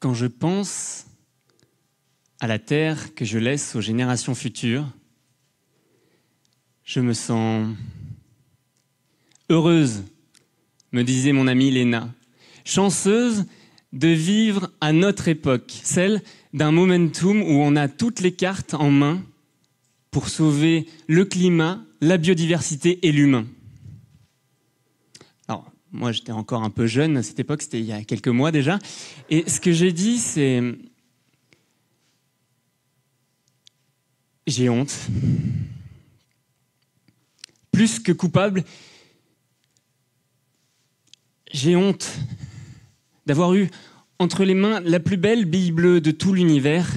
quand je pense à la terre que je laisse aux générations futures, je me sens heureuse, me disait mon amie Léna, chanceuse de vivre à notre époque, celle d'un momentum où on a toutes les cartes en main pour sauver le climat, la biodiversité et l'humain. Alors, moi j'étais encore un peu jeune à cette époque, c'était il y a quelques mois déjà, et ce que j'ai dit c'est... J'ai honte. Plus que coupable, j'ai honte d'avoir eu entre les mains la plus belle bille bleue de tout l'univers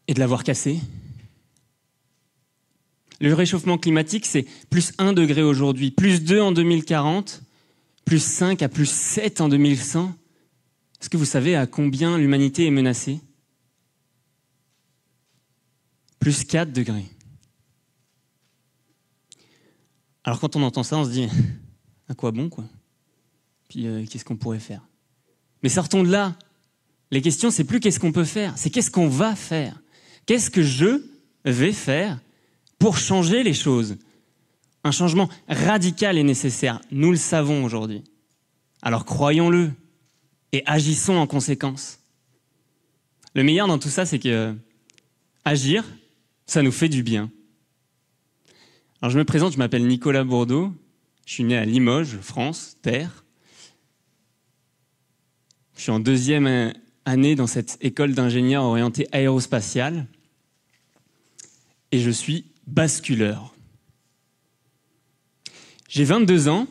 et de l'avoir cassée. Le réchauffement climatique, c'est plus 1 degré aujourd'hui, plus 2 en 2040, plus 5 à plus 7 en 2100. Est-ce que vous savez à combien l'humanité est menacée ? Plus 4 degrés. Alors quand on entend ça, on se dit, à quoi bon, quoi ? Puis qu'est-ce qu'on pourrait faire ? Mais sortons de là. Les questions, c'est plus qu'est-ce qu'on peut faire, c'est qu'est-ce qu'on va faire. Qu'est-ce que je vais faire pour changer les choses ? Un changement radical est nécessaire, nous le savons aujourd'hui. Alors croyons-le et agissons en conséquence. Le meilleur dans tout ça, c'est que agir, ça nous fait du bien. Alors je me présente, je m'appelle Nicolas Bourdeau, je suis né à Limoges, France, terre. Je suis en 2e année dans cette école d'ingénieurs orientée aérospatiale et je suis basculeur. J'ai 22 ans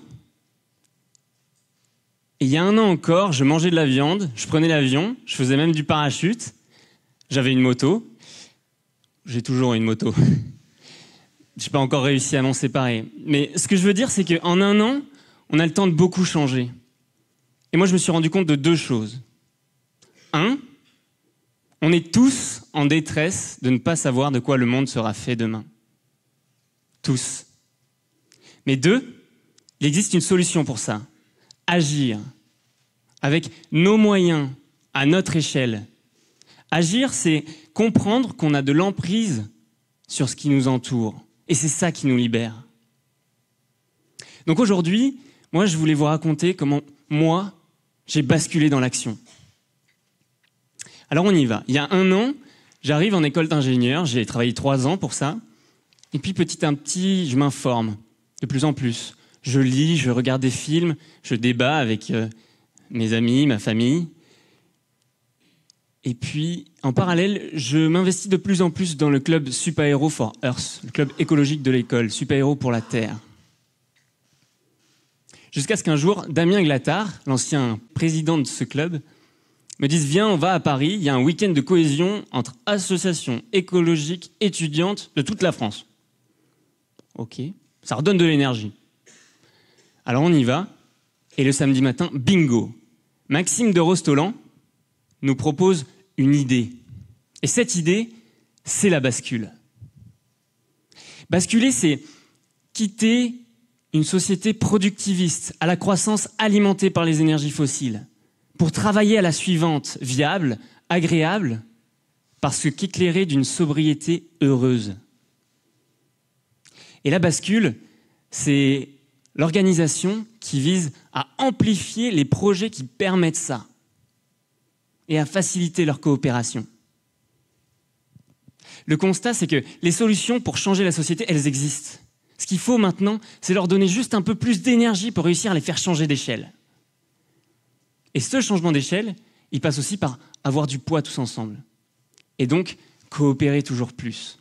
et il y a 1 an encore, je mangeais de la viande, je prenais l'avion, je faisais même du parachute, j'avais une moto. J'ai toujours une moto. Je n'ai pas encore réussi à m'en séparer. Mais ce que je veux dire, c'est qu'en 1 an, on a le temps de beaucoup changer. Et moi, je me suis rendu compte de 2 choses. 1, on est tous en détresse de ne pas savoir de quoi le monde sera fait demain. Tous. Mais 2, il existe une solution pour ça. Agir. Avec nos moyens, à notre échelle. Agir, c'est comprendre qu'on a de l'emprise sur ce qui nous entoure. Et c'est ça qui nous libère. Donc aujourd'hui, moi, je voulais vous raconter comment, moi, j'ai basculé dans l'action. Alors on y va. Il y a 1 an, j'arrive en école d'ingénieur, j'ai travaillé 3 ans pour ça. Et puis petit à petit, je m'informe de plus en plus. Je lis, je regarde des films, je débat avec mes amis, ma famille. Et puis, en parallèle, je m'investis de plus en plus dans le club Supaéro for Earth, le club écologique de l'école, Supaéro pour la Terre. Jusqu'à ce qu'un jour, Damien Glattard, l'ancien président de ce club, me dise « Viens, on va à Paris, il y a un week-end de cohésion entre associations écologiques étudiantes de toute la France. » Ok, ça redonne de l'énergie. Alors on y va, et le samedi matin, bingo, Maxime de Rostolan nous propose une idée. Et cette idée, c'est la bascule. Basculer, c'est quitter une société productiviste, à la croissance alimentée par les énergies fossiles, pour travailler à la suivante, viable, agréable, parce qu'éclairée d'une sobriété heureuse. Et la bascule, c'est l'organisation qui vise à amplifier les projets qui permettent ça et à faciliter leur coopération. Le constat, c'est que les solutions pour changer la société, elles existent. Ce qu'il faut maintenant, c'est leur donner juste un peu plus d'énergie pour réussir à les faire changer d'échelle. Et ce changement d'échelle, il passe aussi par avoir du poids tous ensemble. Et donc, coopérer toujours plus.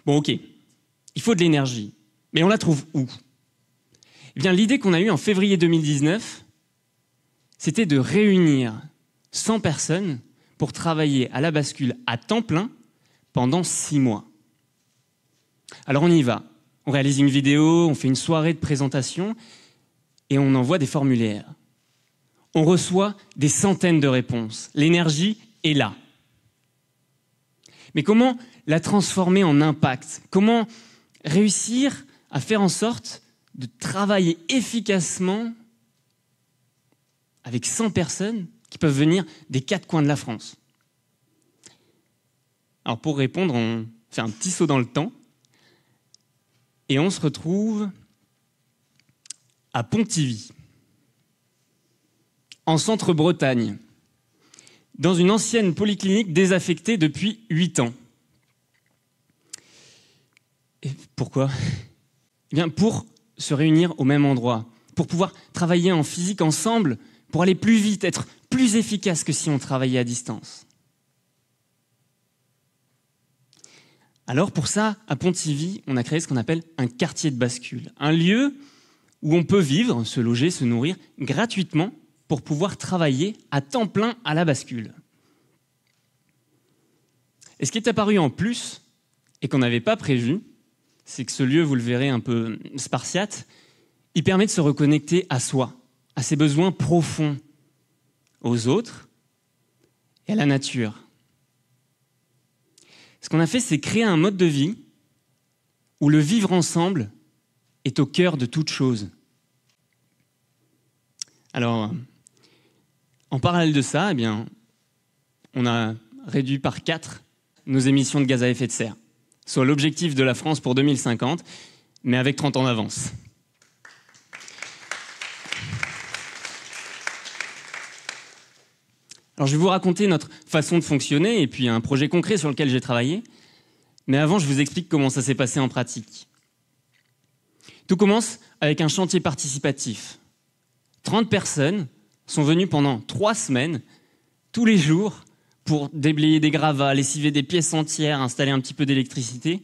Bon, ok, il faut de l'énergie. Mais on la trouve où ? Eh bien, l'idée qu'on a eue en février 2019, c'était de réunir 100 personnes pour travailler à la bascule à temps plein pendant 6 mois. Alors on y va. On réalise une vidéo, on fait une soirée de présentation et on envoie des formulaires. On reçoit des centaines de réponses. L'énergie est là. Mais comment la transformer en impact ? Comment réussir à faire en sorte de travailler efficacement avec 100 personnes qui peuvent venir des 4 coins de la France. Alors pour répondre, on fait un petit saut dans le temps et on se retrouve à Pontivy, en Centre-Bretagne, dans une ancienne polyclinique désaffectée depuis 8 ans. Et pourquoi ? Eh bien, pour se réunir au même endroit, pour pouvoir travailler en physique ensemble, pour aller plus vite, être plus efficace que si on travaillait à distance. Alors pour ça, à Pontivy, on a créé ce qu'on appelle un quartier de bascule, un lieu où on peut vivre, se loger, se nourrir gratuitement pour pouvoir travailler à temps plein à la bascule. Et ce qui est apparu en plus, et qu'on n'avait pas prévu, c'est que ce lieu, vous le verrez un peu spartiate, il permet de se reconnecter à soi, à ses besoins profonds, aux autres et à la nature. Ce qu'on a fait, c'est créer un mode de vie où le vivre ensemble est au cœur de toute chose. Alors, en parallèle de ça, eh bien, on a réduit par 4 nos émissions de gaz à effet de serre, soit l'objectif de la France pour 2050, mais avec 30 ans d'avance. Alors, je vais vous raconter notre façon de fonctionner et puis un projet concret sur lequel j'ai travaillé. Mais avant, je vous explique comment ça s'est passé en pratique. Tout commence avec un chantier participatif. 30 personnes sont venues pendant 3 semaines, tous les jours, pour déblayer des gravats, lessiver des pièces entières, installer un petit peu d'électricité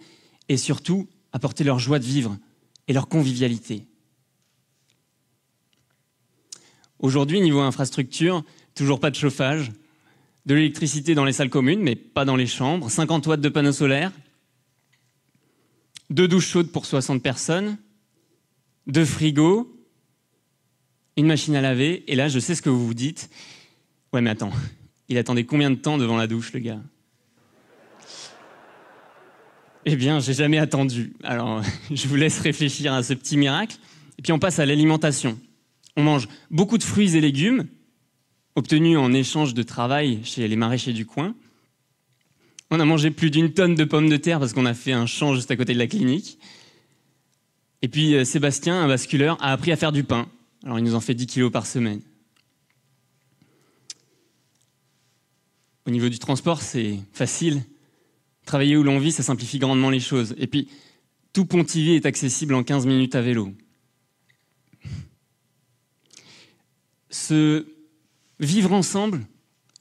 et surtout apporter leur joie de vivre et leur convivialité. Aujourd'hui, niveau infrastructure, toujours pas de chauffage, de l'électricité dans les salles communes, mais pas dans les chambres, 50 watts de panneaux solaires, 2 douches chaudes pour 60 personnes, 2 frigos, une machine à laver, et là, je sais ce que vous vous dites. Ouais, mais attends, il attendait combien de temps devant la douche, le gars ? Eh bien, j'ai jamais attendu. Alors, je vous laisse réfléchir à ce petit miracle, et puis on passe à l'alimentation. On mange beaucoup de fruits et légumes, obtenus en échange de travail chez les maraîchers du coin. On a mangé plus d'1 tonne de pommes de terre parce qu'on a fait un champ juste à côté de la clinique. Et puis Sébastien, un basculeur, a appris à faire du pain. Alors il nous en fait 10 kilos par semaine. Au niveau du transport, c'est facile. Travailler où l'on vit, ça simplifie grandement les choses. Et puis, tout Pontivy est accessible en 15 minutes à vélo. Ce vivre ensemble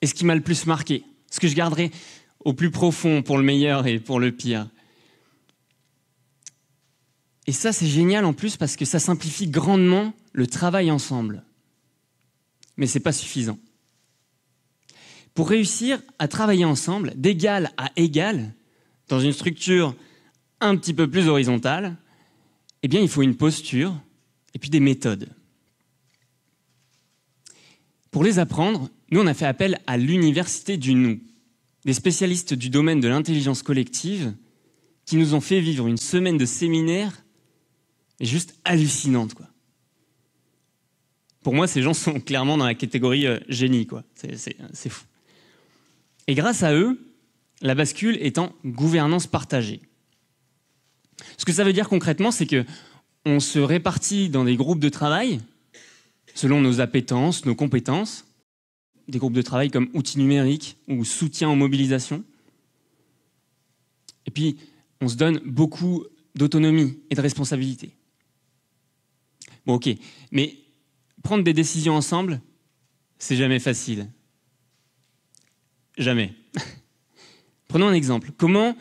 est ce qui m'a le plus marqué, ce que je garderai au plus profond pour le meilleur et pour le pire. Et ça, c'est génial en plus parce que ça simplifie grandement le travail ensemble. Mais ce n'est pas suffisant. Pour réussir à travailler ensemble, d'égal à égal, dans une structure un petit peu plus horizontale, eh bien, il faut une posture et puis des méthodes. Pour les apprendre, nous, on a fait appel à l'Université du Nou, des spécialistes du domaine de l'intelligence collective qui nous ont fait vivre une semaine de séminaire juste hallucinante, quoi. Pour moi, ces gens sont clairement dans la catégorie génie, quoi. C'est fou. Et grâce à eux, la bascule est en gouvernance partagée. Ce que ça veut dire concrètement, c'est qu'on se répartit dans des groupes de travail selon nos appétences, nos compétences, des groupes de travail comme outils numériques ou soutien aux mobilisations. Et puis, on se donne beaucoup d'autonomie et de responsabilité. Bon, ok, mais prendre des décisions ensemble, c'est jamais facile. Jamais. Prenons un exemple. Comment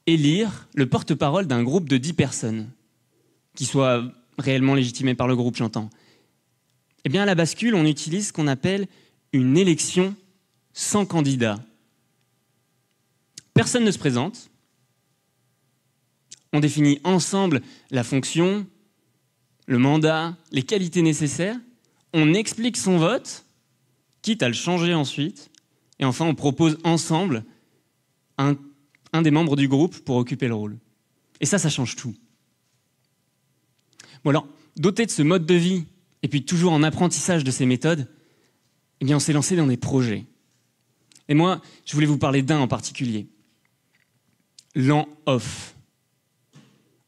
élire le porte-parole d'un groupe de 10 personnes, qui soit réellement légitimé par le groupe, j'entends? Eh bien, à la bascule, on utilise ce qu'on appelle une élection sans candidat. Personne ne se présente. On définit ensemble la fonction, le mandat, les qualités nécessaires. On explique son vote, quitte à le changer ensuite. Et enfin, on propose ensemble un des membres du groupe pour occuper le rôle. Et ça change tout. Bon alors, doté de ce mode de vie, et puis toujours en apprentissage de ces méthodes, eh bien, on s'est lancé dans des projets. Et moi, je voulais vous parler d'un en particulier. L'An Off.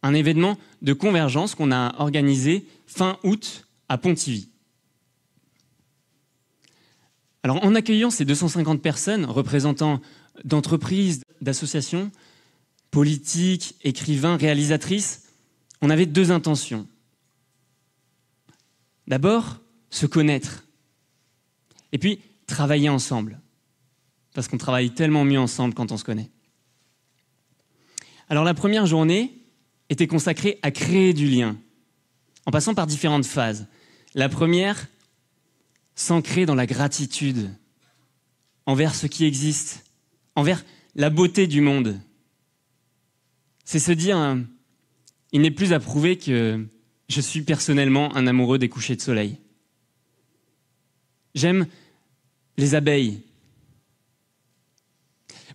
Un événement de convergence qu'on a organisé fin août à Pontivy. Alors, en accueillant ces 250 personnes, représentant d'entreprises, d'associations, politiques, écrivains, réalisatrices, on avait deux intentions. D'abord, se connaître. Et puis, travailler ensemble. Parce qu'on travaille tellement mieux ensemble quand on se connaît. Alors, la première journée était consacrée à créer du lien, en passant par différentes phases. La première, s'ancrer dans la gratitude envers ce qui existe, envers la beauté du monde. C'est se dire, il n'est plus à prouver que je suis personnellement un amoureux des couchers de soleil. J'aime les abeilles.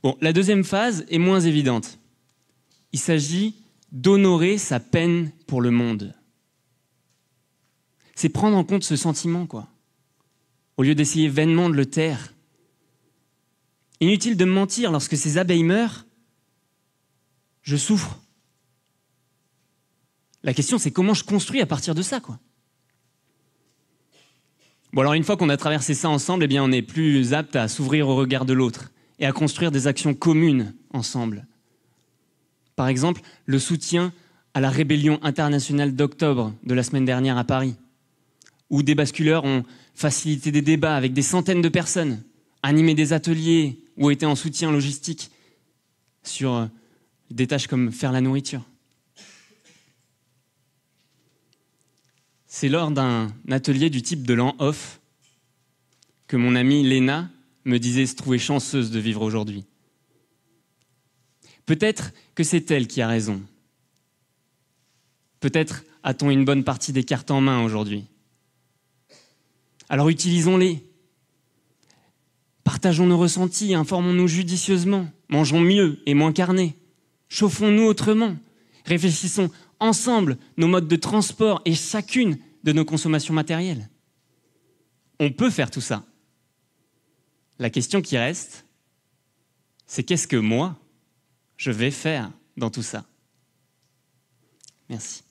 Bon, la deuxième phase est moins évidente. Il s'agit d'honorer sa peine pour le monde. C'est prendre en compte ce sentiment, quoi. Au lieu d'essayer vainement de le taire. Inutile de me mentir, lorsque ces abeilles meurent, je souffre. La question, c'est comment je construis à partir de ça, quoi. Bon, alors une fois qu'on a traversé ça ensemble, eh bien, on est plus apte à s'ouvrir au regard de l'autre et à construire des actions communes ensemble. Par exemple, le soutien à la rébellion internationale d'octobre de la semaine dernière à Paris, où des basculeurs ont facilité des débats avec des centaines de personnes, animé des ateliers ou été en soutien logistique sur des tâches comme faire la nourriture. C'est lors d'un atelier du type de l'An Off que mon amie Léna me disait se trouver chanceuse de vivre aujourd'hui. Peut-être que c'est elle qui a raison. Peut-être a-t-on une bonne partie des cartes en main aujourd'hui. Alors utilisons-les. Partageons nos ressentis, informons-nous judicieusement, mangeons mieux et moins carné, chauffons-nous autrement, réfléchissons ensemble nos modes de transport et chacune de nos consommations matérielles. On peut faire tout ça. La question qui reste, c'est qu'est-ce que moi, je vais faire dans tout ça? Merci.